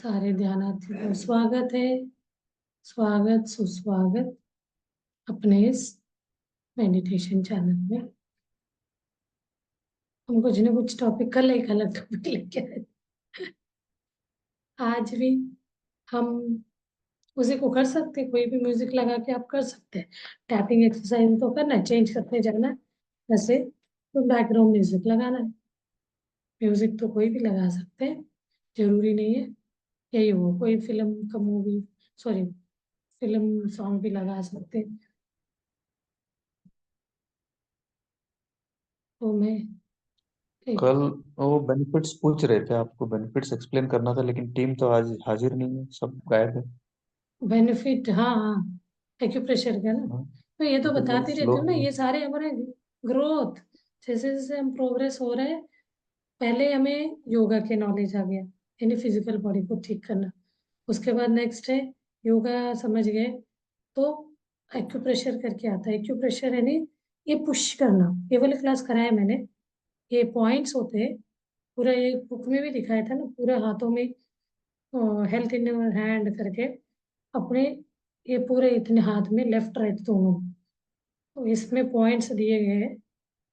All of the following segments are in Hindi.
सारे ध्यानार्थियों को स्वागत है। स्वागत सुस्वागत अपने इस मेडिटेशन चैनल में। हम कुछ ना कुछ टॉपिक, कल एक अलग टॉपिक लेके आए, आज भी हम उसी को कर सकते हैं। कोई भी म्यूजिक लगा के आप कर सकते हैं। टैपिंग एक्सरसाइज तो करना, चेंज करते जाना है। वैसे तो बैकग्राउंड म्यूजिक लगाना है। म्यूजिक तो कोई भी लगा सकते हैं, जरूरी नहीं है यही हो। कोई फिल्म का मूवी, सॉरी, फिल्म सॉन्ग भी लगा सकते हैं। तो मैं एक कल वो बेनिफिट्स पूछ रहे थे, आपको बेनिफिट्स एक्सप्लेन करना था, लेकिन टीम तो आज हाजिर नहीं है, सब गायब है। बेनिफिट, हाँ हाँ, एक्यूप्रेशर का ना। हाँ, तो ये तो तो मैं बताती रहती फ्लो हूँ ना, ये सारे हमारे ग्रोथ, जैसे जैसे हम प्रोग्रेस हो रहे हैं। पहले हमें योगा के नॉलेज आ गया, यानी फिजिकल बॉडी को ठीक करना। उसके बाद नेक्स्ट है योगा, समझ गए तो एक्यूप्रेशर करके आता है। एक्यूप्रेशर यानी ये पुश करना, ये वाले क्लास कराया मैंने। ये पॉइंट्स होते हैं, पूरा ये बुक में भी दिखाया था ना, पूरा हाथों में हेल्थ इन हैंड करके अपने, ये पूरे इतने हाथ में लेफ्ट राइट दोनों। तो इसमें पॉइंट्स दिए गए हैं,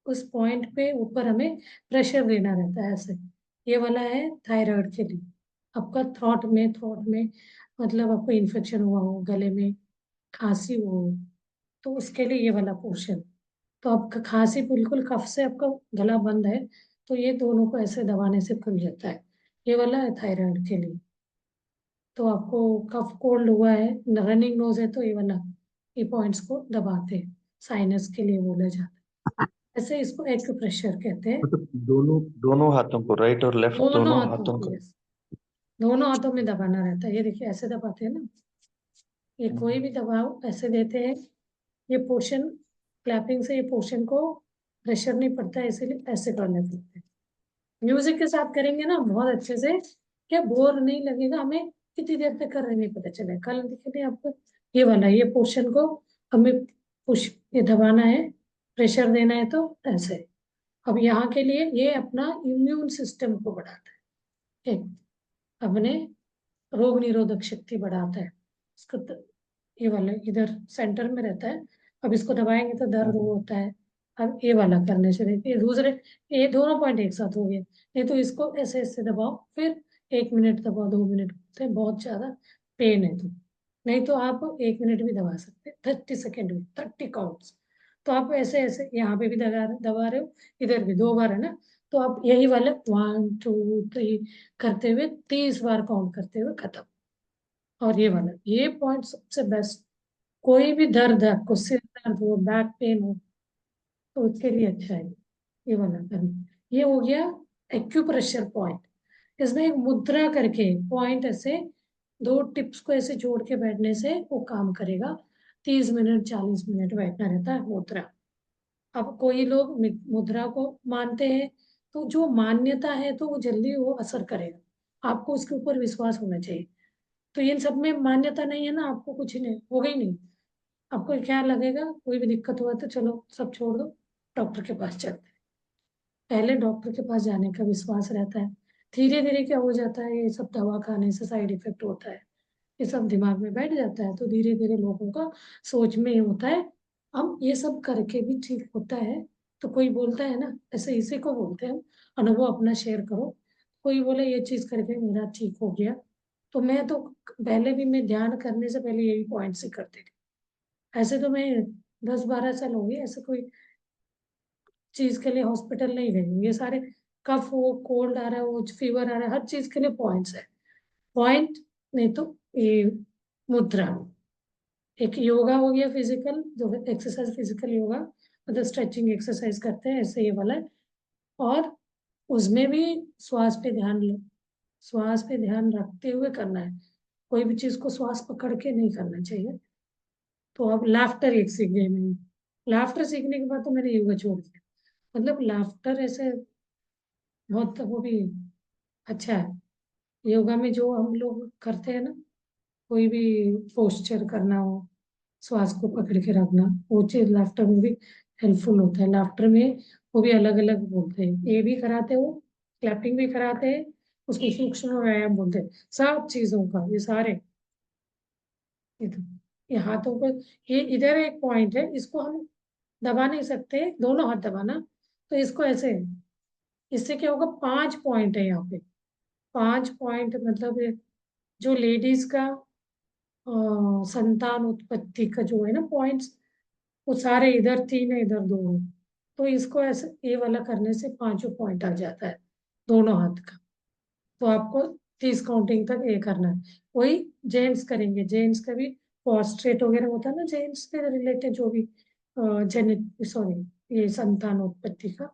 उस पॉइंट पे ऊपर हमें प्रेशर देना रहता है ऐसे। ये वाला है थायराइड के लिए। आपका थ्रोट में मतलब आपको इन्फेक्शन हुआ हो, गले में खांसी हो, तो उसके लिए ये वाला पोर्शन। तो आपका खांसी बिल्कुल कफ से आपका गला बंद है, तो ये दोनों को ऐसे दबाने से खुल जाता है। ये वाला है थायराइड के लिए। तो आपको कफ कोल्ड हुआ है, रनिंग नोज है, तो ये वाला, ये पॉइंट्स को दबाते हैं, साइनस के लिए बोला जाता है। ऐसे इसको एक्यूप्रेशर कहते हैं। मतलब दोनों दोनों हाथों को, राइट और लेफ्ट दोनों दोनों हाथों हाथों को, का। यस, दोनों हाथों में दबाना रहता है। ये देखिए ऐसे दबाते हैं ना, ये कोई भी दबाव ऐसे देते हैं। ये पोर्शन, क्लैपिंग से ये पोर्शन को प्रेशर नहीं पड़ता है, इसीलिए ऐसे करने पड़ते हैं। म्यूजिक के साथ करेंगे ना बहुत अच्छे से, क्या बोर नहीं लगेगा हमें, कितनी देर तक कर रहे नहीं पता चलेगा। कल दिखे आपको ये वाला, ये पोर्शन को हमें पुश, ये दबाना है, प्रेशर देना है, तो ऐसे। अब यहाँ के लिए ये अपना इम्यून सिस्टम को बढ़ाता है, एक अपने रोग निरोधक शक्ति बढ़ाता है इसको। ये वाला इधर सेंटर में रहता है। अब इसको दबाएंगे तो दर्द होता है। अब ये वाला करने से देखिए, दूसरे, ये दोनों पॉइंट एक साथ हो गए। नहीं तो इसको ऐसे ऐसे दबाओ, फिर 1 मिनट दबाओ, 2 मिनट होते हैं, बहुत ज्यादा पेन है तो। नहीं तो आप 1 मिनट भी दबा सकते हैं, 30 सेकेंड में, 30 काउंट्स। तो आप ऐसे ऐसे यहाँ पे भी दबा दबा रहे हो, इधर भी 2 बार है ना। तो आप यही वाले 1 2 3 करते हुए 30 बार काउंट करते हुए खत्म। और ये वाला, ये पॉइंट सबसे बेस्ट। कोई भी दर्द है आपको, सिर दर्द हो, बैक पेन हो, तो उसके लिए अच्छा है ये वाला करना। ये हो गया एक्यूप्रेशर पॉइंट। इसमें एक मुद्रा करके पॉइंट ऐसे, दो टिप्स को ऐसे जोड़ के बैठने से वो काम करेगा। 30 मिनट 40 मिनट बैठना रहता है मुद्रा। अब कोई लोग मुद्रा को मानते हैं, तो जो मान्यता है तो वो जल्दी वो असर करेगा, आपको उसके ऊपर विश्वास होना चाहिए। तो इन सब में मान्यता नहीं है ना, आपको कुछ नहीं होगा ही नहीं। आपको क्या लगेगा, कोई भी दिक्कत हुआ तो चलो सब छोड़ दो, डॉक्टर के पास चलते हैं। पहले डॉक्टर के पास जाने का विश्वास रहता है। धीरे धीरे क्या हो जाता है, ये सब दवा खाने से साइड इफेक्ट होता है, ये सब दिमाग में बैठ जाता है। तो धीरे धीरे लोगों का सोच में ये होता है, हम ये सब करके भी ठीक होता है। तो कोई बोलता है ना, ऐसे इसी को बोलते हैं हम, अनुभव अपना शेयर करो। कोई बोले ये चीज करके मेरा ठीक हो गया, तो मैं तो पहले भी, मैं ध्यान करने से पहले यही पॉइंट से करती थी। ऐसे तो मैं 10 12 साल हो गए, ऐसे कोई चीज के लिए हॉस्पिटल नहीं गई हूँ। ये सारे कफ हो, कोल्ड आ रहा है, वो फीवर आ रहा है, हर चीज के लिए पॉइंट्स है। पॉइंट नहीं तो ये मुद्रा। एक योगा हो गया फिजिकल, जो एक्सरसाइज फिजिकल योगा, मतलब स्ट्रेचिंग एक्सरसाइज करते हैं, ऐसे ये वाला है। और उसमें भी श्वास पे ध्यान लो, श्वास पे ध्यान रखते हुए करना है। कोई भी चीज को श्वास पकड़ के नहीं करना चाहिए। तो अब लाफ्टर एक सीख गई मैं। लाफ्टर सीखने के बाद तो मैंने योगा छोड़ दिया। मतलब लाफ्टर ऐसे बहुत वो भी अच्छा है। योगा में जो हम लोग करते हैं ना, कोई भी पोस्चर करना हो, श्वास को पकड़ के रखना, वो चीज लाफ्टर में भी हेल्पफुल होता है। लाफ्टर में वो भी अलग अलग बोलते हैं, ये भी कराते हो, क्लैपिंग भी कराते हैं, उसको सूक्ष्म व्यायाम बोलते हैं, सब चीजों का, ये सारे इधर, ये हाथों को, ये इधर एक पॉइंट है, इसको हम दबा नहीं सकते, दोनों हाथ दबाना, तो इसको ऐसे, इससे क्या होगा, 5 पॉइंट है यहाँ पे, 5 पॉइंट मतलब जो लेडीज का संतान उत्पत्ति का जो है ना पॉइंट्स, वो सारे इधर 3 है, इधर 2 है, तो इसको ऐसे ये वाला करने से 5 पॉइंट आ जाता है दोनों हाथ का। तो आपको 30 काउंटिंग तक ये करना है। वही जेंट्स करेंगे, जेंट्स का भी प्रोस्ट्रेट वगैरह होता है ना, जेंट्स से रिलेटेड जो भी जेनेट सॉरी ये संतान उत्पत्ति का,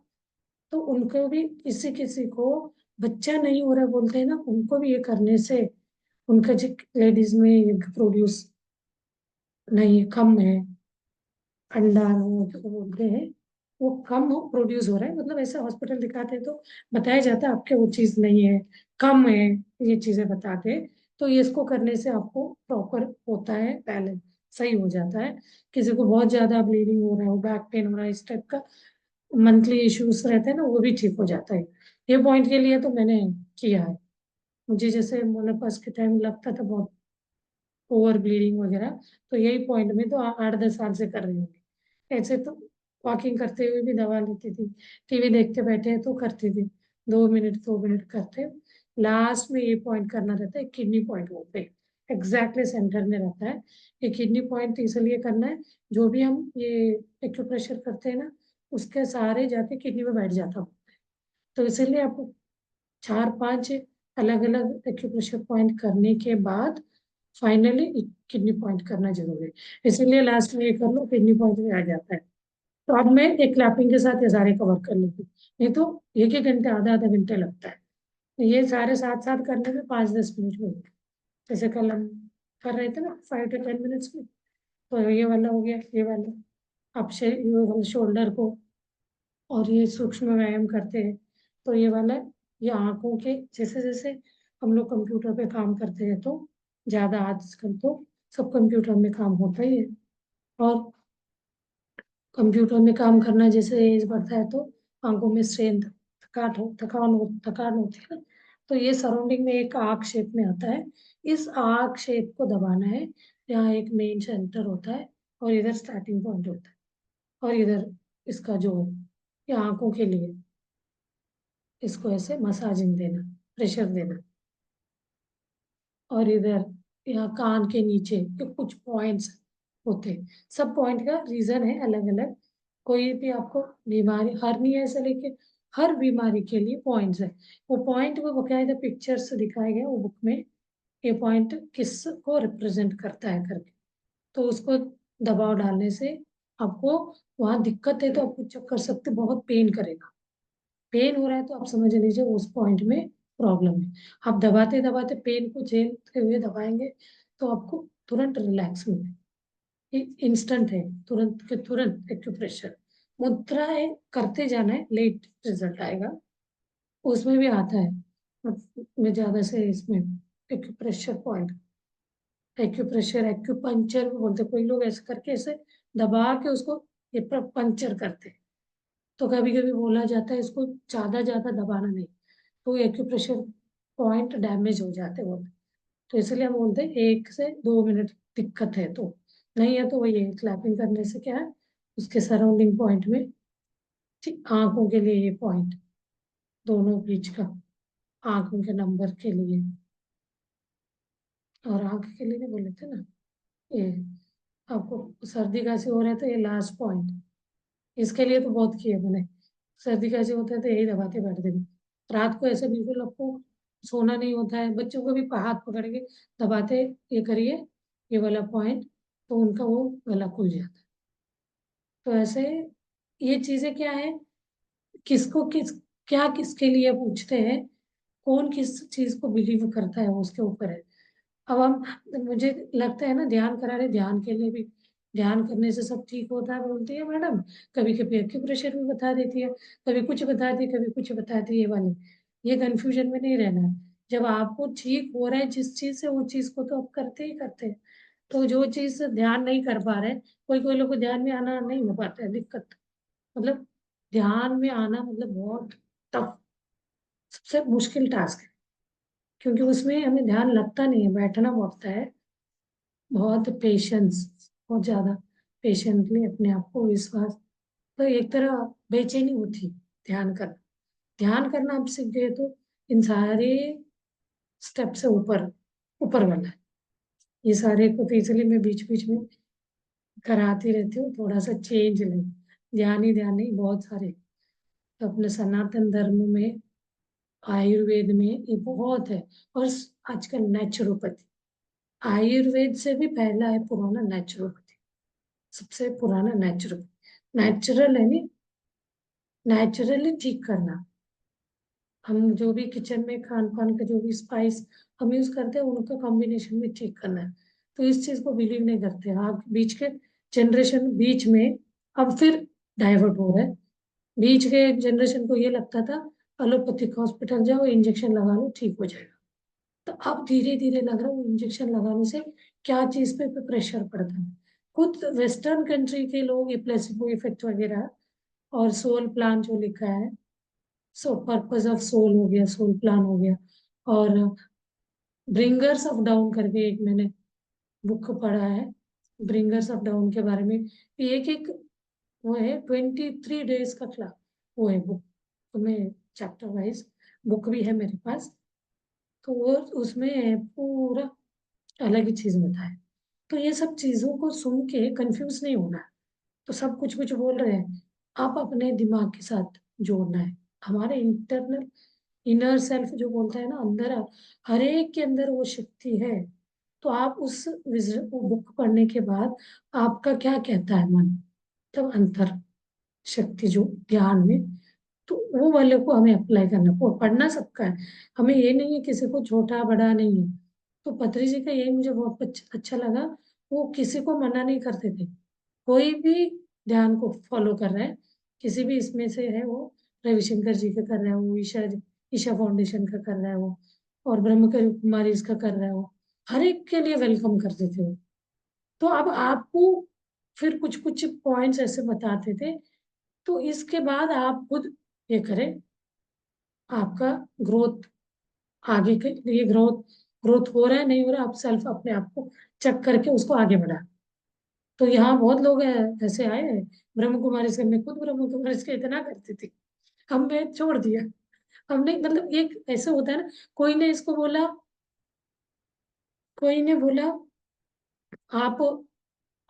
तो उनको भी किसी किसी को बच्चा नहीं हो रहा बोलते हैं ना, उनको भी ये करने से उनका जो लेडीज में एग प्रोड्यूस नहीं कम है, अंडा वो जो बोलते हैं वो कम हो प्रोड्यूस हो रहा है, मतलब ऐसे हॉस्पिटल दिखाते हैं तो बताया जाता है आपके वो चीज नहीं है, कम है, ये चीजें बताते हैं। तो ये इसको करने से आपको प्रॉपर होता है, बैलेंस सही हो जाता है। किसी को बहुत ज्यादा ब्लीडिंग हो रहा है, बैक पेन हो रहा है, इस टाइप का मंथली इश्यूज रहते हैं ना, वो भी ठीक हो जाता है। ये पॉइंट के लिए तो मैंने किया है। मुझे जैसे मोनोपास के टाइम लगता था बहुत ओवर ब्लीडिंग वगैरह, तो यही पॉइंट में तो 8-10 साल से कर रही हूँ। ऐसे तो वॉकिंग करते हुए भी दवा लेती थी, टीवी देखते बैठे हैं तो करती थी, 2 मिनट 2 मिनट करते। लास्ट में ये पॉइंट करना रहता है, किडनी पॉइंट वो पे एग्जैक्टली सेंटर में रहता है। ये किडनी पॉइंट इसलिए करना है, जो भी हम ये एक्यूप्रेशर करते हैं ना, उसके सारे जाके किडनी में बैठ जाता हूँ, तो इसीलिए आपको 4-5 अलग अलग एक्यूप्रेशर पॉइंट करने के बाद फाइनली किडनी पॉइंट करना जरूरी है। इसीलिए लास्ट में ये कर लो, किडनी पॉइंट में आ जाता है। तो अब मैं एक क्लैपिंग के साथ ये सारे कवर कर लेती हूँ, नहीं तो एक एक घंटे आधा आधा घंटे लगता है। तो ये सारे साथ साथ करने में 5-10 मिनट में होगा। जैसे कल हम कर रहे थे ना 5 to 10 मिनट्स में, तो ये वाला हो गया, ये वाला आप शोल्डर को, और ये सूक्ष्म व्यायाम करते हैं तो ये वाला, ये आंखों के, जैसे जैसे हम लोग कंप्यूटर पे काम करते हैं तो ज्यादा आजकल तो सब कंप्यूटर में काम होता ही है, और कंप्यूटर में काम करना जैसे एज बढ़ता है तो आंखों में स्ट्रेन, थकान होती है ना, तो ये सराउंडिंग में एक आर्क शेप में आता है, इस आर्क शेप को दबाना है। यहाँ एक मेन सेंटर होता है, और इधर स्टार्टिंग पॉइंट होता है, और इधर इसका जो ये आंखों के लिए इसको ऐसे मसाजिंग देना, प्रेशर देना, और इधर यहाँ कान के नीचे के कुछ पॉइंट्स होते हैं। सब पॉइंट का रीजन है अलग अलग, कोई भी आपको बीमारी हर्निया से लेके हर बीमारी के लिए पॉइंट्स है। वो पॉइंट को बकायदा पिक्चर्स दिखाए गए वो बुक में, ये पॉइंट किस को रिप्रेजेंट करता है करके, तो उसको दबाव डालने से आपको वहां दिक्कत है तो आप कुछ कर सकते, बहुत पेन करेगा, पेन हो रहा है तो आप समझ लीजिए उस पॉइंट में प्रॉब्लम है। आप दबाते दबाते पेन को झेलते हुए दबाएंगे तो आपको तुरंत रिलैक्स मिले, इंस्टेंट है, तुरंत के तुरंत एक्यूप्रेशर। मुद्रा है, करते जाना है, लेट रिजल्ट आएगा, उसमें भी आता है, मैं ज्यादा से इसमें एक्यूप्रेशर पॉइंट, एक्यूप्रेशर एक्यूपंचर भी बोलते हैं। कोई लोग ऐसे करके ऐसे दबा के उसको ये पंचर करते हैं, तो कभी कभी बोला जाता है इसको ज्यादा ज्यादा दबाना नहीं, तो एक्यूप्रेशर पॉइंट डैमेज हो जाते हैं बोलते, तो इसलिए हम बोलते हैं 1 से 2 मिनट दिक्कत है तो, नहीं है तो वही है, क्लैपिंग करने से क्या है, उसके सराउंडिंग पॉइंट में, ठीक आंखों के लिए ये पॉइंट, दोनों बीच का, आंखों के नंबर के लिए, और आंख के लिए नहीं बोले थे ना ये, आपको सर्दी खांसी हो रहा है तो ये लास्ट पॉइंट, इसके लिए तो बहुत किए मैंने। सर्दी खांसी होता है तो यही दबाते बैठ देंगे, रात को ऐसे बिल्कुल आपको सोना नहीं होता है, बच्चों को भी हाथ पकड़ के दबाते, ये करिए ये वाला पॉइंट, तो उनका वो गला खुल जाता है। तो ऐसे ये चीजें क्या है, किसको किस, क्या किसके लिए पूछते हैं, कौन किस चीज को बिलीव करता है वो उसके ऊपर है। अब हम, मुझे लगता है ना ध्यान करा रहे, ध्यान के लिए भी, ध्यान करने से सब ठीक होता है बोलती है मैडम, कभी कभी एक्यूप्रेशर भी बता देती है, कभी कुछ बताती है कभी कुछ बताती है, ये वाले, ये कंफ्यूजन में नहीं रहना है। जब आपको ठीक हो रहा है जिस चीज से, वो चीज को तो आप करते ही करते हैं। तो जो चीज से ध्यान नहीं कर पा रहे, कोई कोई लोग को ध्यान में आना नहीं हो पाता है, दिक्कत, मतलब ध्यान में आना मतलब बहुत टफ, सबसे मुश्किल टास्क है। क्योंकि उसमें हमें ध्यान लगता नहीं है, बैठना पड़ता है, बहुत पेशेंस, बहुत ज्यादा पेशेंटली अपने आप को विश्वास, तो एक तरह बेचैनी होती ध्यान करना। ध्यान करना आप सीख गए तो इन सारे स्टेप से ऊपर ऊपर वाला है। ये सारे को तो इसलिए मैं बीच बीच में कराती रहती हूँ, थोड़ा सा चेंज ले। ध्यान ही ध्यान नहीं, बहुत सारे। तो अपने सनातन धर्म में, आयुर्वेद में ये बहुत है। और आजकल नेचुरोपैथी, आयुर्वेद से भी पहला है पुराना नेचुरोपैथी, सबसे पुराना नेचुरोपैथी। नेचुरल है नहीं, नेचुरली ठीक करना। हम जो भी किचन में खान पान का जो भी स्पाइस हम यूज करते हैं उनका कॉम्बिनेशन में ठीक करना है। तो इस चीज को बिलीव नहीं करते। आप बीच के जनरेशन बीच में अब फिर डाइवर्ट हो रहा है। बीच के जनरेशन को ये लगता था एलोपैथिक हॉस्पिटल जाओ, इंजेक्शन लगा लो, ठीक हो जाएगा। तो अब धीरे धीरे लग रहा है वो इंजेक्शन लगाने से क्या चीज पे प्रेशर पड़ता है। खुद वेस्टर्न कंट्री के लोग ये प्लेसिबो इफेक्ट वगैरह और सोल प्लान जो लिखा है, सो पर्पस ऑफ सोल हो गया, सोल प्लान हो गया, और ब्रिंगर्स ऑफ डाउन करके एक मैंने बुक पढ़ा है, ब्रिंगर्स ऑफ डाउन के बारे में। एक एक वो है 23 डेज का क्लास, वो है बुक। तो मैं चैप्टर वाइज बुक भी है मेरे पास। तो वो उसमें पूरा अलग ही चीज बताया। तो ये सब चीजों को सुन के कंफ्यूज नहीं होना है। तो सब कुछ कुछ बोल रहे हैं, आप अपने दिमाग के साथ जोड़ना है। हमारे इंटरनल इनर सेल्फ जो बोलता है ना, अंदर हर एक के अंदर वो शक्ति है। तो आप उस वो बुक पढ़ने के बाद आपका क्या कहता है मन, तब अंतर शक्ति जो ध्यान में, तो वो वाले को हमें अप्लाई करना, वो पढ़ना सबका है। हमें ये नहीं है किसी को छोटा बड़ा नहीं है। तो पत्री जी का यही मुझे बहुत अच्छा लगा, वो किसी को मना नहीं करते थे। कोई भी ध्यान को फॉलो कर रहा है, किसी भी इसमें से है वो, रविशंकर जी का कर रहा है वो, ईशा फाउंडेशन का कर रहा है वो, और ब्रह्म कुमारी इसका कर रहा है वो, हर एक के लिए वेलकम करते थे वो। तो अब आपको फिर कुछ कुछ पॉइंट्स ऐसे बताते थे। तो इसके बाद आप खुद ये करें, आपका ग्रोथ, आगे के लिए ग्रोथ, ग्रोथ हो रहा है नहीं हो रहा है, आप सेल्फ अपने आप को चेक करके उसको आगे बढ़ा। तो यहाँ बहुत लोग ऐसे आए हैं ब्रह्म कुमारी से, मैं खुद ब्रह्म कुमारी से इतना करती थी, हमने छोड़ दिया। हमने मतलब एक ऐसे होता है ना, कोई ने इसको बोला, कोई ने बोला आप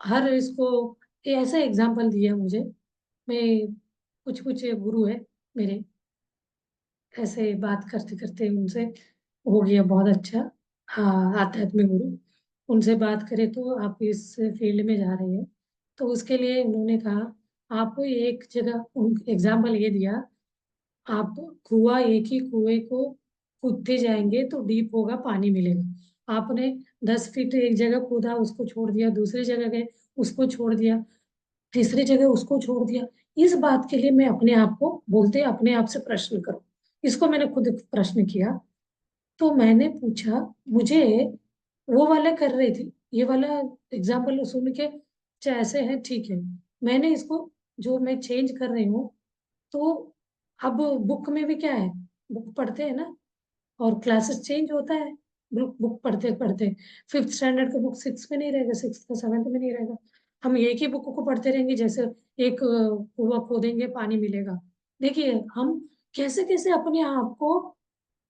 हर इसको, ये ऐसा एग्जाम्पल दिया मुझे। मैं कुछ कुछ गुरु है मेरे, ऐसे बात करते करते उनसे हो गया बहुत अच्छा। हाँ, आध्यात्मिक गुरु, उनसे बात करें तो आप इस फील्ड में जा रहे हैं, तो उसके लिए उन्होंने कहा आपको एक जगह, उन एग्जाम्पल ये दिया, आप कुआ, एक ही कुएं को कूदते जाएंगे तो डीप होगा, पानी मिलेगा। आपने 10 फीट एक जगह कूदा, उसको छोड़ दिया, दूसरी जगह गए, उसको छोड़ दिया, तीसरी जगह उसको छोड़ दिया। इस बात के लिए मैं अपने आप को बोलते अपने आप से प्रश्न करो, इसको मैंने खुद प्रश्न किया। तो मैंने पूछा, मुझे वो वाला कर रही थी, ये वाला एग्जाम्पल सुन के चाहे ऐसे है ठीक है, मैंने इसको जो मैं चेंज कर रही हूँ। तो अब बुक में भी क्या है, बुक पढ़ते हैं ना, और क्लासेस चेंज होता है, बुक बुक पढ़ते पढ़ते 5th स्टैंडर्ड का बुक 6th में नहीं रहेगा, 6th का 7th में नहीं रहेगा। हम एक ही बुक को पढ़ते रहेंगे, जैसे एक कुआं खोदेंगे पानी मिलेगा। देखिए हम कैसे कैसे अपने आप को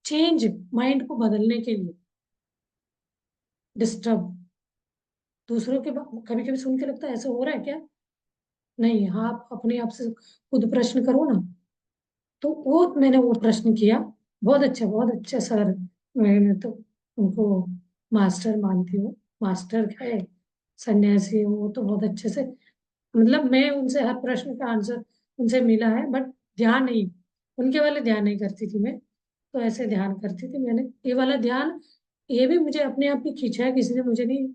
चेंज, माइंड को बदलने के लिए डिस्टर्ब, दूसरों के कभी कभी सुन के लगता है ऐसा हो रहा है क्या, नहीं, हाँ आप अपने आप से खुद प्रश्न करो ना। तो वो मैंने वो प्रश्न किया, बहुत अच्छा सर, मैंने तो उनको मास्टर मानती हूँ, मास्टर है, सन्यासी है वो, तो बहुत अच्छे से, मतलब मैं उनसे हर प्रश्न का आंसर उनसे मिला है, बट ध्यान नहीं, उनके वाले ध्यान नहीं करती थी मैं। तो ऐसे ध्यान करती थी मैंने, ये वाला ध्यान, ये भी मुझे अपने आप ही खींचा है, किसी ने मुझे नहीं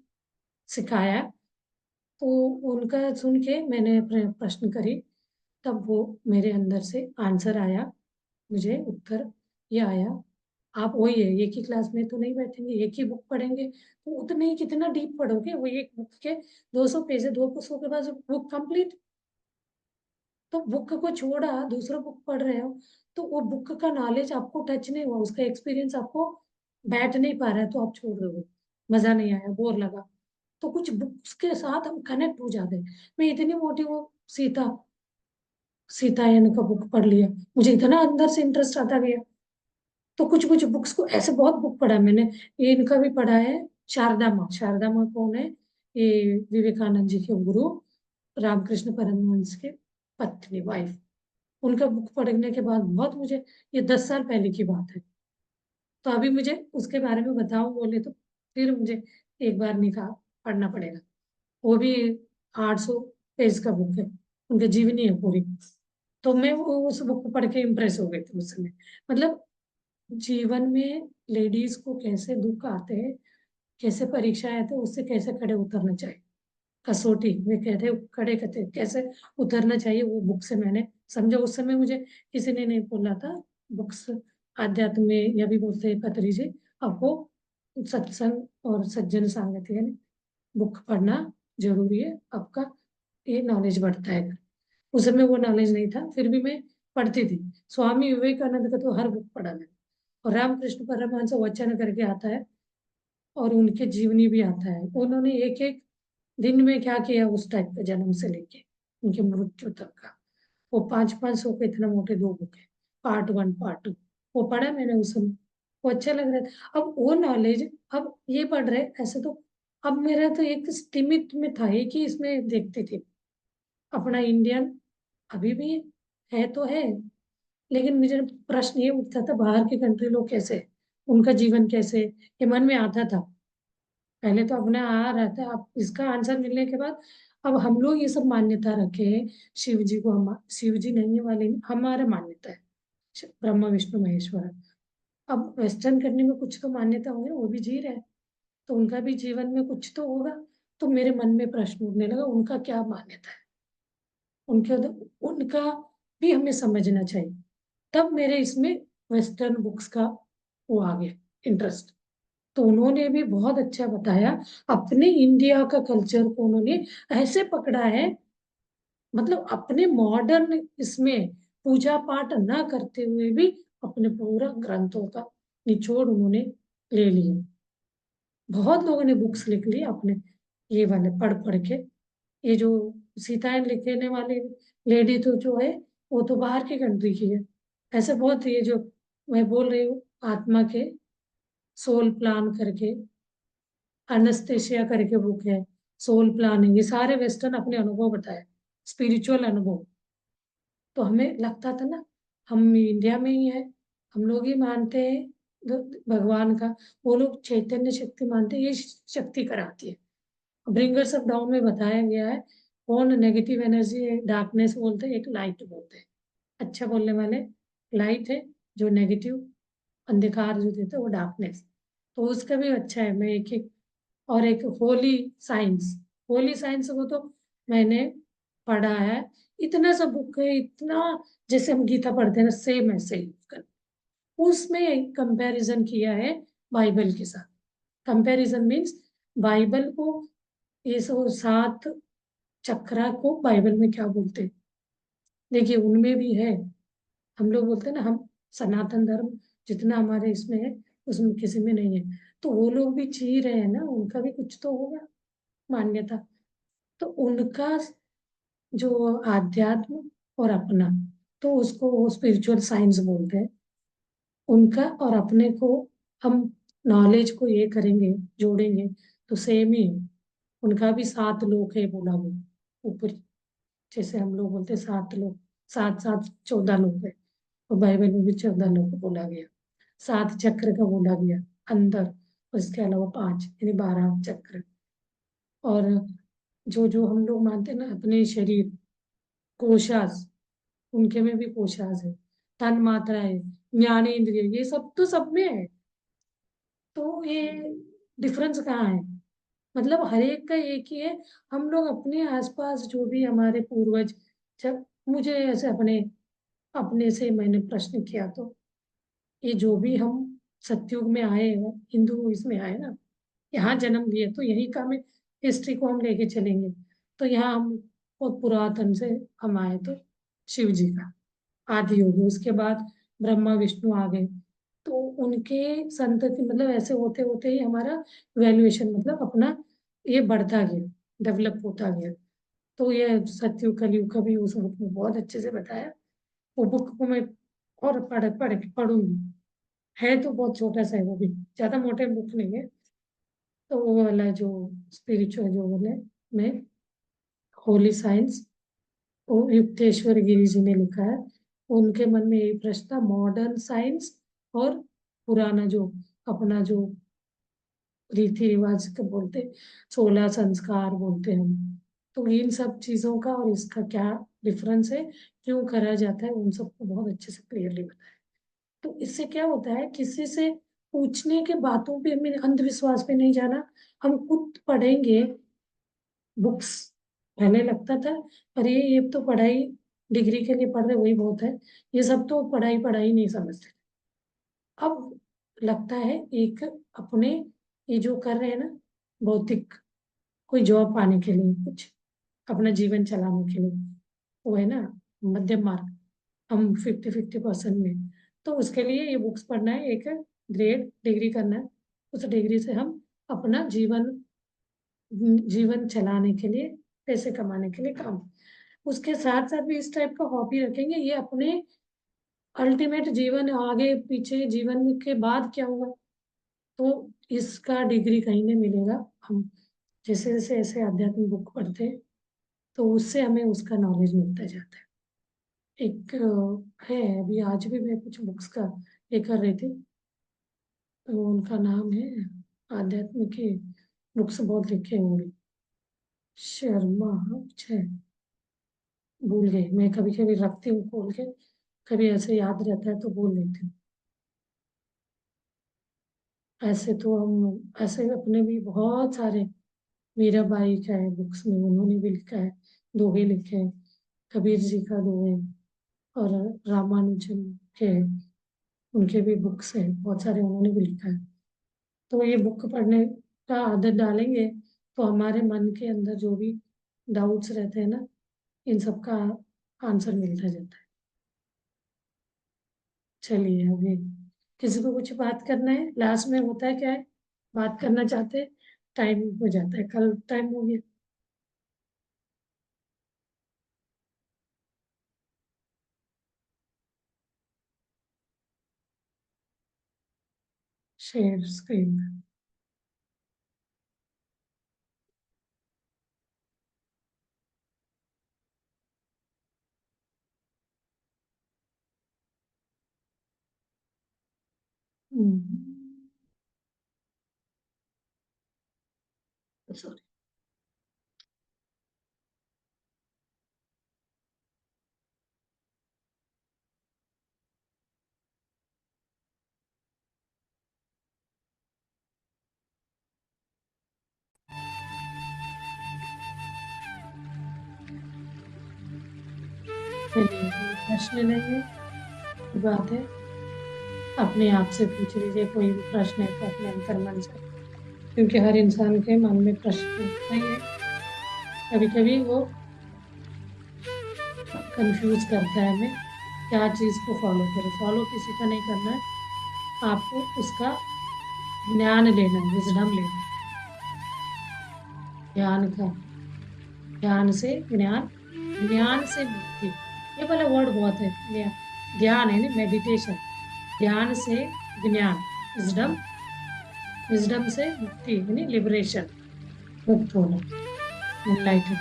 सिखाया है। तो उनका सुन के मैंने प्रश्न करी, तब वो मेरे अंदर से आंसर आया, मुझे उत्तर ये आया। आप वही है, एक ही क्लास में तो नहीं बैठेंगे, एक ही बुक पढ़ेंगे तो उतने ही कितना डीप पढ़ोगे, वो एक बुक के 200 पेज है, 200 के बाद बुक कंप्लीट। तो बुक को छोड़ा, दूसरा बुक पढ़ रहे हो, तो वो बुक का नॉलेज आपको टच नहीं हुआ, उसका एक्सपीरियंस आपको बैठ नहीं पा रहा है तो आप छोड़ दोगे, मजा नहीं आया, बोर लगा, तो कुछ बुक्स के साथ हम कनेक्ट हो जाते हैं। मैं इतनी मोटी वो सीता सीतायन का बुक पढ़ लिया, मुझे इतना अंदर से इंटरेस्ट आता गया। तो कुछ कुछ बुक्स को ऐसे बहुत बुक पढ़ा है मैंने। ये इनका भी पढ़ा है, शारदा माँ कौन है? ये विवेकानंद जी के गुरु, रामकृष्ण परमहंस के पत्नी, वाइफ। उनका बुक पढ़ने के बाद बहुत मुझे, ये 10 साल पहले की बात है, तो अभी मुझे उसके बारे में बताऊं बोले तो फिर मुझे एक बार निकाल पढ़ना पड़ेगा। वो भी 800 पेज का बुक है, उनकी जीवनी है पूरी। तो मैं वो उस बुक को पढ़ के इम्प्रेस हो गई थी उस समय। मतलब जीवन में लेडीज को कैसे दुख आते हैं, कैसे परीक्षाएं आते हैं, उससे कैसे खड़े उतरना चाहिए, कसौटी में कहते खड़े कहते कैसे उतरना चाहिए, वो बुक से मैंने समझा। उस समय मुझे किसी ने नहीं बोला था बुक्स, आध्यात्म में या भी बोलते हैं पतरी जी, आपको सत्संग और सज्जन संगति यानी बुक पढ़ना जरूरी है, आपका ये नॉलेज बढ़ता है। उस समय वो नॉलेज नहीं था, फिर भी मैं पढ़ती थी। स्वामी विवेकानंद का तो हर बुक पढ़ा मैंने, और रामकृष्ण परमहंस वचन करके आता है, और उनके जीवनी भी आता है। उन्होंने एक एक दिन में क्या किया उस टाइप का, जन्म से लेके उनके मृत्यु तक का। वो 500-500 के इतना मोटे 2 बुक है, पार्ट 1 पार्ट 2। वो पढ़ा मैंने उस समय, वो अच्छा लग रहा था। अब वो नॉलेज, अब ये पढ़ रहे ऐसे तो, अब मेरा तो एक सीमित में था ही कि इसमें देखती थी अपना इंडियन, अभी भी है तो है, लेकिन मुझे प्रश्न ये उठता था बाहर के कंट्री लोग कैसे, उनका जीवन कैसे, ये मन में आता था। पहले तो अपना आ रहा था, अब इसका आंसर मिलने के बाद अब हम लोग ये सब मान्यता रखे हैं। शिव जी को, हम शिव जी नहीं है वाले हमारा मान्यता है, ब्रह्मा विष्णु महेश्वर। अब वेस्टर्न करने में कुछ तो मान्यता होंगे, वो भी जी रहे हैं, तो उनका भी जीवन में कुछ तो होगा। तो मेरे मन में प्रश्न उठने लगा, उनका क्या मान्यता है, उनके उनका भी हमें समझना चाहिए। तब मेरे इसमें वेस्टर्न बुक्स का वो आ गया इंटरेस्ट। तो उन्होंने भी बहुत अच्छा बताया, अपने इंडिया का कल्चर को उन्होंने ऐसे पकड़ा है, मतलब अपने मॉडर्न इसमें पूजा पाठ ना करते हुए भी अपने पूरा ग्रंथों का निचोड़ उन्होंने ले लिया। बहुत लोगों ने बुक्स लिख ली अपने, ये वाले पढ़ पढ़ के। ये जो सीताएं लिखने वाली लेडी तो जो है, वो तो बाहर की कंट्री की है। ऐसे बहुत, ये जो मैं बोल रही हूँ आत्मा के सोल प्लान करके, अनस्तेशिया करके बुक है, सोल प्लानिंग, ये सारे वेस्टर्न अपने अनुभव बताए, स्पिरिचुअल अनुभव। तो हमें लगता था ना हम इंडिया में ही है, हम लोग ही मानते हैं भगवान का, वो लोग चैतन्य शक्ति मानते हैं, ये शक्ति कराती है। ब्रिंगर्स ऑफ डाउन में बताया गया है, कौन नेगेटिव एनर्जी, डार्कनेस बोलते हैं, एक लाइट बोलते हैं। अच्छा बोलने वाले लाइट है, जो नेगेटिव अंधकार जो देते हैं वो डार्कनेस। तो उसका भी अच्छा है, मैं एक एक, और एक होली साइंस, होली साइंस वो तो मैंने पढ़ा है। इतना सा बुक है, इतना, जैसे हम गीता पढ़ते हैं ना, सेम ऐसे ही उसमें कंपैरिजन किया है बाइबल के साथ। कंपैरिजन मीन्स बाइबल को, ये सब 7 चक्रा को बाइबल में क्या बोलते हैं, देखिए उनमें भी है। हम लोग बोलते हैं ना, हम सनातन धर्म जितना हमारे इसमें है उसमें किसी में नहीं है। तो वो लोग भी जी रहे हैं ना, उनका भी कुछ तो होगा मान्यता। तो उनका जो आध्यात्म और अपना, तो उसको वो स्पिरिचुअल साइंस बोलते हैं। उनका और अपने को हम नॉलेज को ये करेंगे, जोड़ेंगे, तो सेम ही है। उनका भी 7 लोक है बोला वो ऊपर, जैसे हम लोग बोलते हैं 7 लोक, 7 7 14 लोक है, तो बाइबल में भी 14 लोक बोला गया। 7 चक्र का बोला गया अंदर, और इसके अलावा 5 यानी 12 चक्र। और जो जो हम लोग मानते हैं ना अपने शरीर, कोशास, उनके में भी कोशास है, तन मात्रा है, ज्ञानेंद्रिय, ये सब तो सब में है। तो ये डिफरेंस कहाँ है? मतलब हर एक का एक ही है। हम लोग अपने आसपास जो भी हमारे पूर्वज, जब मुझे ऐसे अपने अपने से मैंने प्रश्न किया, तो ये जो भी हम सतयुग में आए हैं, हिंदू इसमें आए ना, यहाँ जन्म लिए, तो यही का में हिस्ट्री को हम लेके चलेंगे। तो यहाँ हम बहुत पुरातन से हम आए, तो शिव जी का आदि योगी, उसके बाद ब्रह्मा विष्णु आ गए, तो उनके संतति मतलब ऐसे होते होते ही हमारा वैल्यूएशन मतलब अपना ये बढ़ता गया, डेवलप होता गया। तो ये सतयुग कलयुग का भी उस बुक में बहुत अच्छे से बताया। वो बुक को मैं और पढ़ूंगी। है तो बहुत छोटा सा है, वो भी ज्यादा मोटे बुक नहीं है। तो वो वाला जो स्पिरिचुअल जो वाला में होली साइंस, वो युक्तेश्वर गिरी जी ने लिखा है। उनके मन में यही प्रश्न था, मॉडर्न साइंस और पुराना जो अपना जो रीति रिवाज का बोलते, 16 संस्कार बोलते हैं हम, तो इन सब चीजों का और इसका क्या डिफरेंस है, क्यों करा जाता है, उन सबको बहुत अच्छे से क्लियरली बताया। तो इससे क्या होता है, किसी से पूछने के बातों पे हमें अंधविश्वास पे नहीं जाना। हम खुद पढ़ेंगे बुक्स। पहले लगता था अरे ये तो पढ़ाई डिग्री के लिए पढ़ रहे वही बहुत है, ये सब तो पढ़ाई पढ़ाई नहीं समझते। अब लगता है एक अपने ये जो कर रहे हैं ना, भौतिक कोई जॉब पाने के लिए, कुछ अपना जीवन चलाने के लिए, वो है ना मध्यम मार्ग, हम 50-50% में। तो उसके लिए ये बुक्स पढ़ना है, एक ग्रेड डिग्री करना है, उस डिग्री से हम अपना जीवन चलाने के लिए, पैसे कमाने के लिए काम। उसके साथ साथ भी इस टाइप का हॉबी रखेंगे, ये अपने अल्टीमेट जीवन आगे पीछे जीवन के बाद क्या होगा, तो इसका डिग्री कहीं नहीं मिलेगा। हम जैसे जैसे ऐसे आध्यात्मिक बुक पढ़ते हैं तो उससे हमें उसका नॉलेज मिलता जाता है। एक है, अभी आज भी मैं कुछ बुक्स का ये कर रही थी, तो उनका नाम है, आध्यात्मिक की बुक्स बहुत लिखे हुए, शर्मा कुछ है, भूल गई। मैं कभी कभी रखती हूँ खोल के, कभी ऐसे याद रहता है तो बोल लेती हूँ। ऐसे तो हम ऐसे अपने भी बहुत सारे, मीराबाई का है बुक्स में, उन्होंने भी लिखा है, दोहे लिखे हैं, कबीर जी का दोहे, और रामानुजन के उनके भी बुक्स है बहुत सारे, उन्होंने भी लिखा है। तो ये बुक पढ़ने का आदत डालेंगे तो हमारे मन के अंदर जो भी डाउट्स रहते हैं ना, इन सब का आंसर मिलता जाता है। चलिए अभी किसी को कुछ बात करना है, लास्ट में होता है क्या है, बात करना चाहते हैं, टाइम हो जाता है, कल टाइम हो गया। Share screen. सॉरी। चलिए कोई प्रश्न नहीं है, कोई बात है, अपने आप से पूछ लीजिए, कोई भी प्रश्न है तो अपने अंतर्मन से, क्योंकि हर इंसान के मन में प्रश्न होता ही है। कभी कभी वो कंफ्यूज करता है हमें, क्या चीज को फॉलो करें। फॉलो किसी का नहीं करना है, आपको उसका ज्ञान लेना है, विजडम लेना है, ज्ञान का, ज्ञान से ज्ञान, ज्ञान से मुक्ति, ये वाला वर्ड बहुत है, ज्ञान है ना, मेडिटेशन, ज्ञान से ज्ञान, विजडम, विजडम से मुक्ति यानी लिबरेशन, मुक्त होना, एनलाइटन,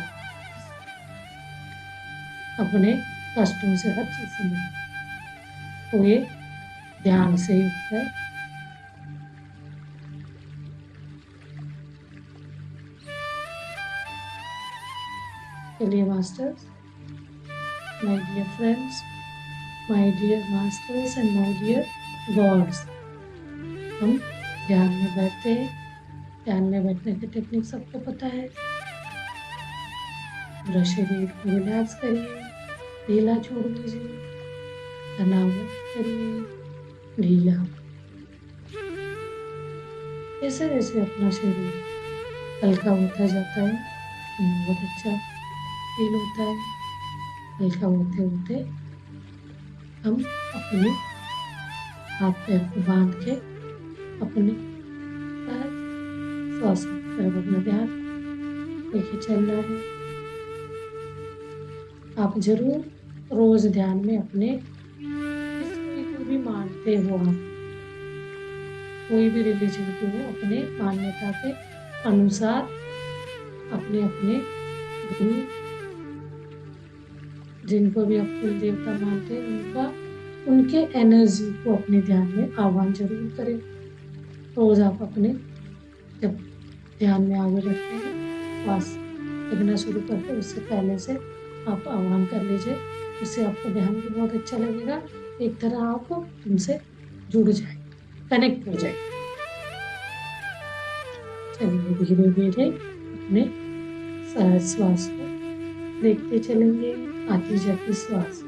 अपने कष्टों से, हर चीज से मुक्त। तो ये ध्यान से ही होता है। चलिए masters, my dear friends, my dear masters and my dear gods, हम ध्यान में बैठते हैं। ध्यान में बैठने की टेक्निक सबको पता है। पूरा शरीर को रिलैक्स करिए, ढीला छोड़ दीजिए, तनाव मुक्त करिए, ढीला। जैसे जैसे अपना शरीर हल्का होता जाता है, बहुत अच्छा फील होता है। हल्का होते होते हम अपने हाथ पैर को बांध के अपने श्वास की तरफ अपना ध्यान लेके चलना है। आप जरूर रोज ध्यान में अपने जिस कोई को भी मानते हो, आप कोई भी रिलीजन के हो, अपने मान्यता के अनुसार अपने अपने गुरु जिनको भी आप कुल देवता मानते हैं उनका उनके एनर्जी को अपने ध्यान में आह्वान जरूर करें। रोज आप अपने जब ध्यान में आगे बढ़ते हैं, श्वास लगना शुरू करते हैं, उससे पहले से आप आह्वान कर लीजिए। उससे आपको ध्यान भी बहुत अच्छा लगेगा। एक तरह आप उनसे जुड़ जाए, कनेक्ट हो जाए। चलिए धीरे धीरे अपने सहज श्वास को देखते चलेंगे, आती जाती श्वास।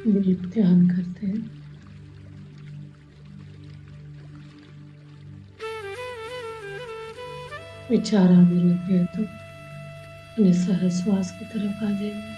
डीप ध्यान करते हैं। विचार आने लगे तो अपने सहश्वास की तरफ आ जाइए।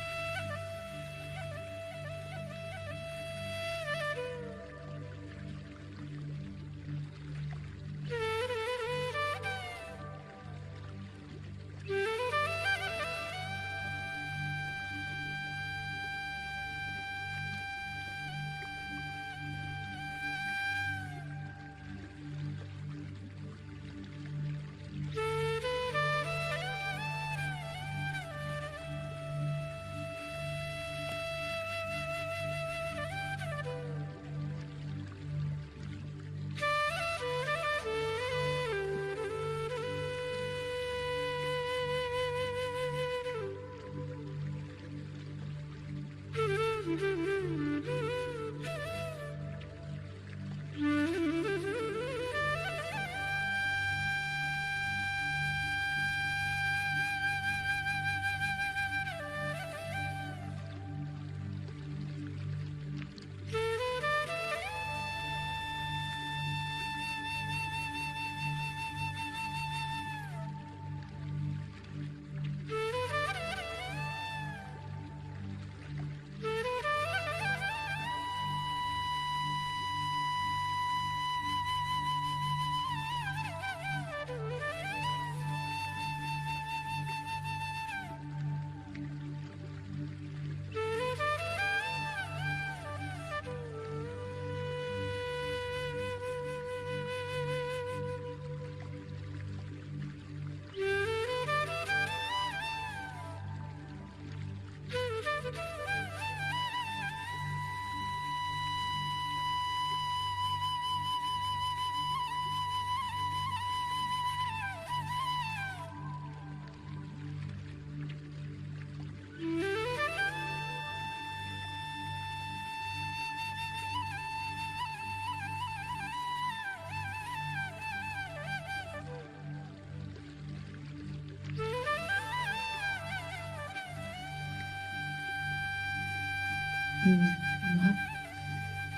बाद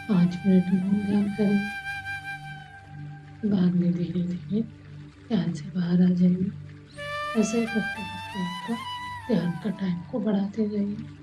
5 मिनट मौन ध्यान करें। बाद में धीरे धीरे ध्यान से बाहर आ जाइए। ऐसे ही करते करते आपका ध्यान का टाइम को बढ़ाते जाइए।